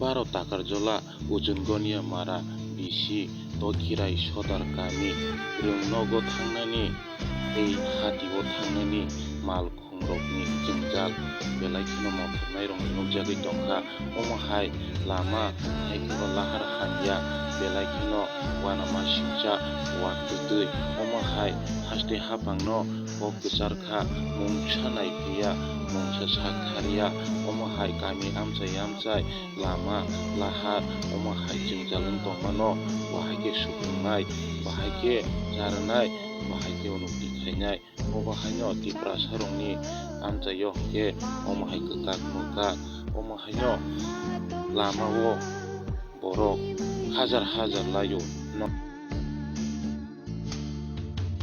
12 টাকার জলা ওজন গনিয়া মারা বিসি তকিরাই সদার কামি रोंनोगो थांनानै এই हातिबो थांनानै माल खुंरकनि जोंजाल बेलायखिनो मावथारनाय रं नुजागै दंखा अमहाय लामा हायखो लाहार हानिया बेलायखिनो वानामा सिंचा वाकदै अमहाय हासते हाबांनो बगसारखा मुंसा नायफैया मुंसा साखारिया अमहाय गामि आमचाय लामा लाहार अमहाय जोंजालन दंमानो बाहायके सुबुंनाय बाहायके जारनाय बाहायके उनुक्ति खायनाय अबाहायनो तिप्रा सारंनि आमचायो के अमहाय गगाक मुगाक अमहायनो लामाओ borok hajar layo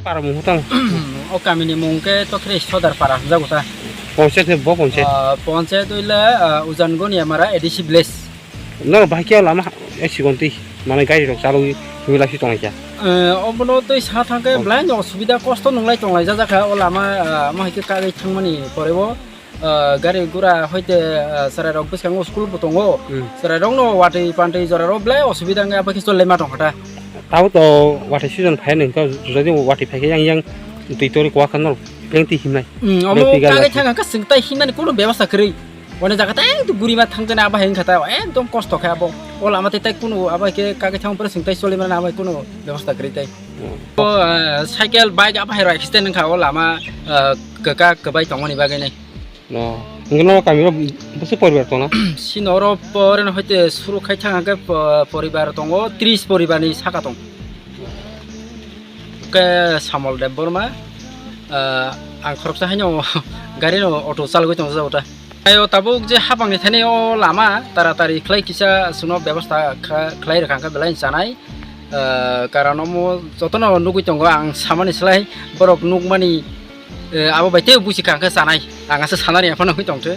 para mo hutang o kami ni mungke to kris sodar para jaguta ponsek bo ponsek ponsek ile ujan goni amara edisi bles no bahkia lama eksigonti মানে গাড়ি রক চালু হইলাছি টংলাইয়া অবনো তৈ সা থাকে ব্লাইন অসুবিধা কষ্ট নংলাই টংলাই জাজাখা ও লামা মাহিকে কাগै থাংমানি পরেবো গাড়ি গুড়া হইতে সারা রক বসকাঙ্গ স্কুল বতঙ্গো সারা রং নো ওয়াটি পান্টি জরা ro ব্লাই অসুবিধা nga বাকি চলে মা টংখাটা তাও তো ওয়াটি সিজন ফাই নং যদি ওয়াটি ফাইকে yang তুইতরি কোয়া খান প্লেংতি হিমনাই অমো কাগै থাঙ্গা কা সিংতাই হিমনানি কোনো ব্যবস্থা করি ওনে জায়গাতে একদম গুরিমা থাকতে না আবার হেং খাতা একদম কষ্ট খায় আবো ও লামাতে তাই কোনো আবার কে কাকে থাম পরে সিংতাই চলে মানে আবার কোনো ব্যবস্থা করি তাই ও সাইকেল বাইক আবার হেরা এক্সটেন্ড খা ও লামা কাকা কবাই তমনি বাগে নাই no ngeno kamiro busu poribar to na sinoro poren hoite suru khai thanga poribar tongo 30 poribarni saka tong ke samol de borma ang khoroksa haino gari no auto salgoi tong jauta ayo tabuk je habangni thane o lama taratari khlai kisa suno ব্যবস্থা khlai rakangka belain sanai karon mo jotono nugui tongo ang samani slai borok nugmani abo baite busi kangka sanai angasa sanari apana hui tongte